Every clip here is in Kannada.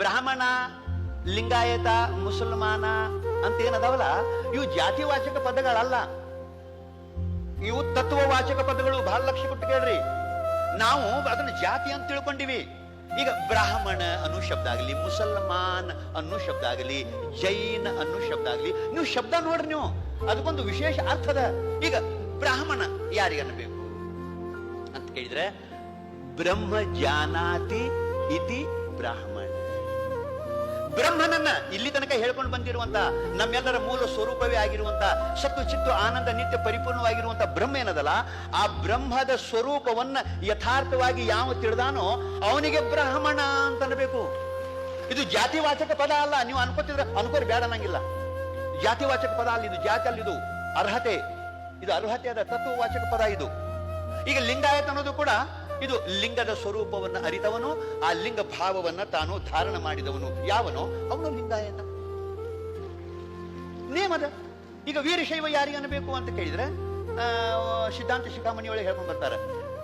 ಬ್ರಾಹ್ಮಣ, ಲಿಂಗಾಯತ, ಮುಸಲ್ಮಾನ ಅಂತ ಏನದಾವಲ್ಲ, ಇವು ಜಾತಿವಾಚಕ ಪದಗಳಲ್ಲ, ಇವು ತತ್ವವಾಚಕ ಪದಗಳು. ಬಹಳ ಲಕ್ಷ್ಯ ಕೊಟ್ಟು ಕೇಳ್ರಿ. ನಾವು ಅದನ್ನ ಜಾತಿ ಅಂತ ತಿಳ್ಕೊಂಡಿವಿ. ಈಗ ಬ್ರಾಹ್ಮಣ ಅನ್ನೋ ಶಬ್ದ ಆಗಲಿ, ಮುಸಲ್ಮಾನ್ ಅನ್ನೋ ಶಬ್ದ ಆಗಲಿ, ಜೈನ್ ಅನ್ನೋ ಶಬ್ದ ಆಗಲಿ, ನೀವು ಶಬ್ದ ನೋಡ್ರಿ, ನೀವು ಅದಕ್ಕೊಂದು ವಿಶೇಷ ಅರ್ಥದ. ಈಗ ಬ್ರಾಹ್ಮಣ ಯಾರಿಗನ್ನಬೇಕು ಅಂತ ಕೇಳಿದ್ರೆ, ಬ್ರಹ್ಮ ಜಾನಾತಿ ಇತಿ ಬ್ರಾಹ್ಮಣ. ಬ್ರಹ್ಮನನ್ನ ಇಲ್ಲಿ ತನಕ ಹೇಳ್ಕೊಂಡು ಬಂದಿರುವಂತ ನಮ್ಮೆಲ್ಲರ ಮೂಲ ಸ್ವರೂಪವೇ ಆಗಿರುವಂತ ಸತ್ತು ಚಿತ್ತು ಆನಂದ ನಿತ್ಯ ಪರಿಪೂರ್ಣವಾಗಿರುವಂತ ಬ್ರಹ್ಮ ಏನದಲ್ಲ, ಆ ಬ್ರಹ್ಮದ ಸ್ವರೂಪವನ್ನ ಯಥಾರ್ಥವಾಗಿ ಯಾವ ತಿಳಿದಾನೋ ಅವನಿಗೆ ಬ್ರಾಹ್ಮಣ ಅಂತ ಅನ್ಬೇಕು. ಇದು ಜಾತಿವಾಚಕ ಪದ ಅಲ್ಲ. ನೀವು ಅನ್ಕೋತಿದ್ರೆ ಅನ್ಕೋರಿ, ಬೇಡ ಅನ್ನಂಗಿಲ್ಲ. ಜಾತಿವಾಚಕ ಪದ ಅಲ್ಲ ಇದು, ಜಾತಿ ಅಲ್ಲ ಇದು, ಅರ್ಹತೆ. ಇದು ಅರ್ಹತೆಯಾದ ತತ್ವವಾಚಕ ಪದ ಇದು. ಈಗ ಲಿಂಗಾಯತ ಅನ್ನೋದು ಕೂಡ ಇದು ಲಿಂಗದ ಸ್ವರೂಪವನ್ನು ಅರಿತವನು, ಆ ಲಿಂಗ ಭಾವವನ್ನ ತಾನು ಧಾರಣ ಮಾಡಿದವನು ಯಾವನೋ ಅವನು ಲಿಂಗಾಯತ. ನೇಮದ. ಈಗ ವೀರಶೈವ ಯಾರಿಗೆ ಅನ್ನಬೇಕು ಅಂತ ಕೇಳಿದ್ರೆ, ಸಿದ್ಧಾಂತ ಶಿಖಾಮಣಿಯೊಳಗೆ ಹೇಳ್ಕೊಂಡು ಬರ್ತಾರೆ,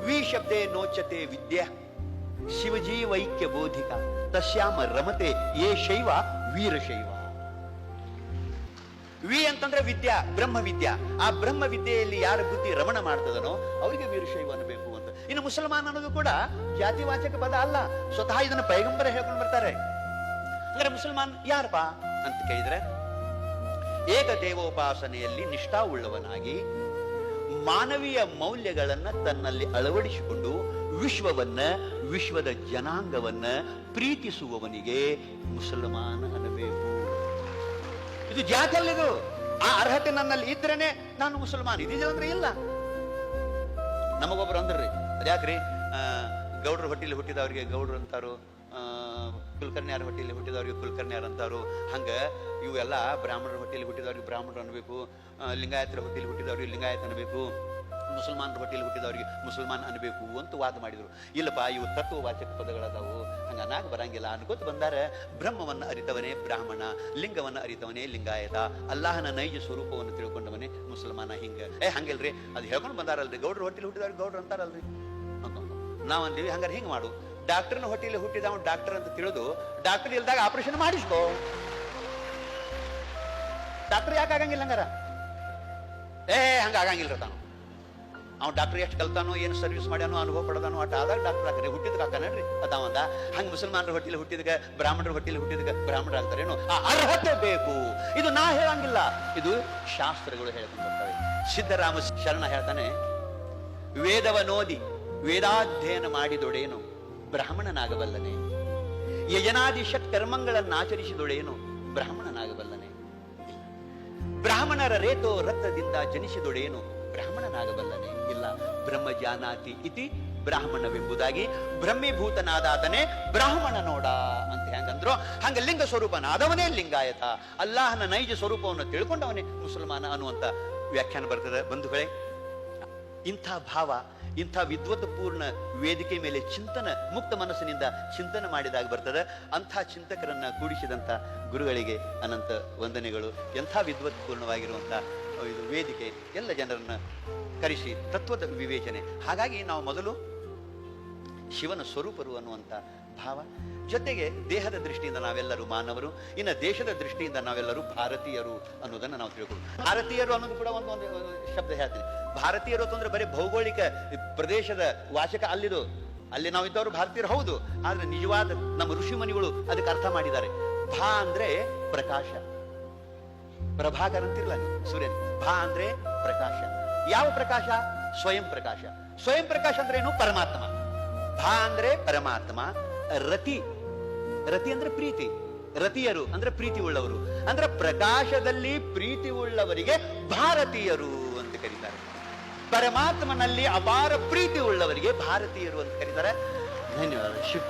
ವಿ ಶಬ್ದೇ ನೋಚತೆ ವಿದ್ಯಾ ಶಿವಜೀವೈಕ್ಯ ಬೋಧಿಕ ತಸ್ಯಾಮ ರಮತೆ ಯೇ ಶೈವ ವೀರಶೈವ. ವಿ ಅಂತಂದ್ರೆ ವಿದ್ಯಾ, ಬ್ರಹ್ಮ ವಿದ್ಯಾ. ಆ ಬ್ರಹ್ಮ ವಿದ್ಯೆಯಲ್ಲಿ ಯಾರ ಬುದ್ಧಿ ರಮಣ ಮಾಡ್ತದನೋ ಅವರಿಗೆ ವೀರಶೈವ ಅನ್ನಬೇಕು ಅಂತ. ಇನ್ನು ಮುಸಲ್ಮಾನ್ ಅನ್ನೋದು ಕೂಡ ಜಾತಿವಾಚಕ ಪದ ಅಲ್ಲ, ಸ್ವತಃ ಇದನ್ನು ಪೈಗಂಬರ ಹೇಳ್ಕೊಂಡು ಬರ್ತಾರೆ. ಅಂದ್ರೆ ಮುಸಲ್ಮಾನ್ ಯಾರಪ್ಪ ಅಂತ ಕೇಳಿದ್ರೆ, ಏಕ ದೇವೋಪಾಸನೆಯಲ್ಲಿ ನಿಷ್ಠಾವುಳ್ಳವನಾಗಿ ಮಾನವೀಯ ಮೌಲ್ಯಗಳನ್ನ ತನ್ನಲ್ಲಿ ಅಳವಡಿಸಿಕೊಂಡು ವಿಶ್ವವನ್ನ, ವಿಶ್ವದ ಜನಾಂಗವನ್ನ ಪ್ರೀತಿಸುವವನಿಗೆ ಮುಸಲ್ಮಾನ್ ಅನ್ನಬೇಕು. ಇದು ಜಾತಿ ಅಲ್ಲಿದು. ಆ ಅರ್ಹತೆ ನನ್ನಲ್ಲಿ ಇದ್ರೇನೆ ನಾನು ಮುಸಲ್ಮಾನ್. ಇದಿಲ್ಲ ಅಂದ್ರೆ ಇಲ್ಲ. ನಮಗೊಬ್ರು ಅಂದ್ರಿ, ಅದ್ಯಾಕ್ರಿ ಗೌಡ್ರ ಹೊಟ್ಟಿಲಿ ಹುಟ್ಟಿದವ್ರಿಗೆ ಗೌಡ್ರು ಅಂತಾರು, ಕುಲಕರ್ಣಿಯಾರ ಹೊಟ್ಟಿಲಿ ಹುಟ್ಟಿದವ್ರಿಗೆ ಕುಲಕರ್ಣಿಯಾರ ಅಂತಾರು. ಹಂಗ ಇವೆಲ್ಲ ಬ್ರಾಹ್ಮಣರ ಹೊಟ್ಟಿಲಿ ಹುಟ್ಟಿದವ್ರಿಗೆ ಬ್ರಾಹ್ಮಣರು ಅನ್ಬೇಕು, ಲಿಂಗಾಯತರ ಹೊಟ್ಟಿಲಿ ಹುಟ್ಟಿದವ್ರಿಗೆ ಲಿಂಗಾಯತ ಅನ್ಬೇಕು, ಮುಸಲ್ಮಾನರ ಹೊಟ್ಟಿಲಿ ಹುಟ್ಟಿದವ್ರಿಗೆ ಮುಸಲ್ಮಾನ್ ಅನ್ಬೇಕು ಅಂತ ವಾದ ಮಾಡಿದ್ರು. ಇಲ್ಲಪ್ಪ, ಇವು ತತ್ವವಾಚಕ ಪದಗಳದಾವು, ಹಂಗ ಅನಾಗ ಬರಂಗಿಲ್ಲ ಅನ್ಕೋತ ಬಂದಾರೆ. ಬ್ರಹ್ಮವನ್ನು ಅರಿತವನೇ ಬ್ರಾಹ್ಮಣ, ಲಿಂಗವನ್ನು ಅರಿತವನೇ ಲಿಂಗಾಯತ, ಅಲ್ಲಾಹನ ನೈಜ ಸ್ವರೂಪವನ್ನು ತಿಳ್ಕೊಂಡವನೇ ಮುಸಲ್ಮಾನ. ಹಿಂಗ ಹಂಗಿಲ್ರಿ, ಅದು ಹೇಳ್ಕೊಂಡು ಬಂದಾರಲ್ರಿ, ಗೌಡ್ರ ಹೊಟ್ಟಿಲಿ ಹುಟ್ಟಿದವ್ರಿಗೆ ಗೌಡ್ರು ಅಂತಾರಲ್ರಿ ಅಂತ ನಾವಂದೀವಿ. ಹಂಗಾರೆ ಹಿಂಗ್ ಮಾಡು, ಡಾಕ್ಟರ್ನ ಹೊಟ್ಟಿಲಿ ಹುಟ್ಟಿದವ ಡಾಕ್ಟರ್ ಅಂತ ತಿಳಿದು ಡಾಕ್ಟರ್ ಇಲ್ದಾಗ ಆಪರೇಷನ್ ಮಾಡಿಸ್ಕೋ. ಡಾಕ್ಟರ್ ಯಾಕೆ ಆಗಂಗಿಲ್ಲ ಹಂಗಾರ? ಹಂಗ ಆಗಂಗಿಲ್ರ. ತಾನು ಅವ್ನು ಡಾಕ್ಟರ್ ಎಷ್ಟು ಕಲ್ತಾನೋ, ಏನು ಸರ್ವಿಸ್ ಮಾಡ್ಯಾನೋ, ಅನುಭವ ಪಡೆದಾನೋ, ಅಟ್ ಆದಾಗ ಡಾಕ್ಟರ್ ಹಾಕ್ರಿ. ಹುಟ್ಟಿದಕ್ಕೆ ಹಾಕಾನಲ್ರಿ ಅದಾವಂದ. ಹಂಗ ಮುಸಲ್ಮಾನರ ಹೊಟ್ಟಿಲಿ ಹುಟ್ಟಿದಕ್ಕೆ, ಬ್ರಾಹ್ಮಣರ ಹೊಟ್ಟಿಲಿ ಹುಟ್ಟಿದಕ್ಕೆ ಬ್ರಾಹ್ಮಣರ ಆಗ್ತಾರೇನು? ಆ ಅರ್ಹತೆ ಬೇಕು. ಇದು ನಾ ಹೇಳಂಗಿಲ್ಲ, ಇದು ಶಾಸ್ತ್ರಗಳು ಹೇಳ್ಕೊಂಡು ಬರ್ತವೆ. ಸಿದ್ದರಾಮ ಶರಣ ಹೇಳ್ತಾನೆ, ವೇದವನೋದಿ ವೇದಾಧ್ಯಯನ ಮಾಡಿದೊಡೇನು ಬ್ರಾಹ್ಮಣನಾಗಬಲ್ಲನೆ, ಯಜನಾದಿ ಷಟ್ಕರ್ಮಗಳನ್ನಾಚರಿಸಿದೊಡೇನು ಬ್ರಾಹ್ಮಣನಾಗಬಲ್ಲನೆ, ಬ್ರಾಹ್ಮಣರ ರೇತೋ ರಕ್ತದಿಂದ ಜನಿಸಿದೊಡೇನು ಬ್ರಾಹ್ಮಣನಾಗಬಲ್ಲನೆ. ಇಲ್ಲ, ಬ್ರಹ್ಮ ಜಾನಾತಿ ಇತಿ ಬ್ರಾಹ್ಮಣವೆಂಬುದಾಗಿ ಬ್ರಹ್ಮೀಭೂತನಾದಾತನೇ ಬ್ರಾಹ್ಮಣ ನೋಡ ಅಂತ ಹೆಂಗಂದ್ರು, ಹಂಗ ಲಿಂಗ ಸ್ವರೂಪನಾದವನೇ ಲಿಂಗಾಯತ, ಅಲ್ಲಾಹನ ನೈಜ ಸ್ವರೂಪವನ್ನು ತಿಳ್ಕೊಂಡವನೇ ಮುಸಲ್ಮಾನ ಅನ್ನುವಂತ ವ್ಯಾಖ್ಯಾನ ಬರ್ತದೆ. ಬಂಧುಗಳೇ, ಇಂಥ ಭಾವ, ಇಂಥ ವಿದ್ವತ್ಪೂರ್ಣ ವೇದಿಕೆ ಮೇಲೆ ಚಿಂತನ, ಮುಕ್ತ ಮನಸ್ಸಿನಿಂದ ಚಿಂತನೆ ಮಾಡಿದಾಗ ಬರ್ತದೆ. ಅಂಥ ಚಿಂತಕರನ್ನ ಕೂಡಿಸಿದಂಥ ಗುರುಗಳಿಗೆ ಅನಂತ ವಂದನೆಗಳು. ಎಂಥ ವಿದ್ವತ್ಪೂರ್ಣವಾಗಿರುವಂಥ ಇದು ವೇದಿಕೆ, ಎಲ್ಲ ಜನರನ್ನ ಕರೆಸಿ ತತ್ವದ ವಿವೇಚನೆ. ಹಾಗಾಗಿ ನಾವು ಮೊದಲು ಶಿವನ ಸ್ವರೂಪರು ಅನ್ನುವಂಥ ಭಾವ, ಜೊತೆಗೆ ದೇಹದ ದೃಷ್ಟಿಯಿಂದ ನಾವೆಲ್ಲರೂ ಮಾನವರು, ಇನ್ನು ದೇಶದ ದೃಷ್ಟಿಯಿಂದ ನಾವೆಲ್ಲರೂ ಭಾರತೀಯರು ಅನ್ನೋದನ್ನ ನಾವು ತಿಳ್ಕೊಂಡು. ಭಾರತೀಯರು ಅನ್ನೋದು ಕೂಡ ಒಂದು ಶಬ್ದ ಹೇಳ್ತೀನಿ. ಭಾರತೀಯರು ಅಂತಂದ್ರೆ ಬರೀ ಭೌಗೋಳಿಕ ಪ್ರದೇಶದ ವಾಚಕ ಅಲ್ಲಿದು. ಅಲ್ಲಿ ನಾವು ಇದ್ದವರು ಭಾರತೀಯರು ಹೌದು, ಆದ್ರೆ ನಿಜವಾದ ನಮ್ಮ ಋಷಿಮುನಿಗಳು ಅದಕ್ಕೆ ಅರ್ಥ ಮಾಡಿದ್ದಾರೆ. ಭಾ ಅಂದ್ರೆ ಪ್ರಕಾಶ, ಪ್ರಭಾಕರ್ ಅಂತಿರಲ್ಲ ಸೂರ್ಯನ್. ಭಾ ಅಂದ್ರೆ ಪ್ರಕಾಶ. ಯಾವ ಪ್ರಕಾಶ? ಸ್ವಯಂ ಪ್ರಕಾಶ. ಸ್ವಯಂ ಪ್ರಕಾಶ ಅಂದ್ರೆ ಏನು? ಪರಮಾತ್ಮ. ಭಾ ಅಂದ್ರೆ ಪರಮಾತ್ಮ. ರತಿ, ರತಿ ಅಂದ್ರೆ ಪ್ರೀತಿ. ರತಿಯರು ಅಂದ್ರೆ ಪ್ರೀತಿ ಉಳ್ಳವರು. ಅಂದ್ರೆ ಪ್ರಕಾಶದಲ್ಲಿ ಪ್ರೀತಿ ಉಳ್ಳವರಿಗೆ ಭಾರತೀಯರು ಅಂತ ಕರೀತಾರೆ. ಪರಮಾತ್ಮನಲ್ಲಿ ಅಪಾರ ಪ್ರೀತಿ ಉಳ್ಳವರಿಗೆ ಭಾರತೀಯರು ಅಂತ ಕರೀತಾರೆ. ಧನ್ಯವಾದ. ಶಿವ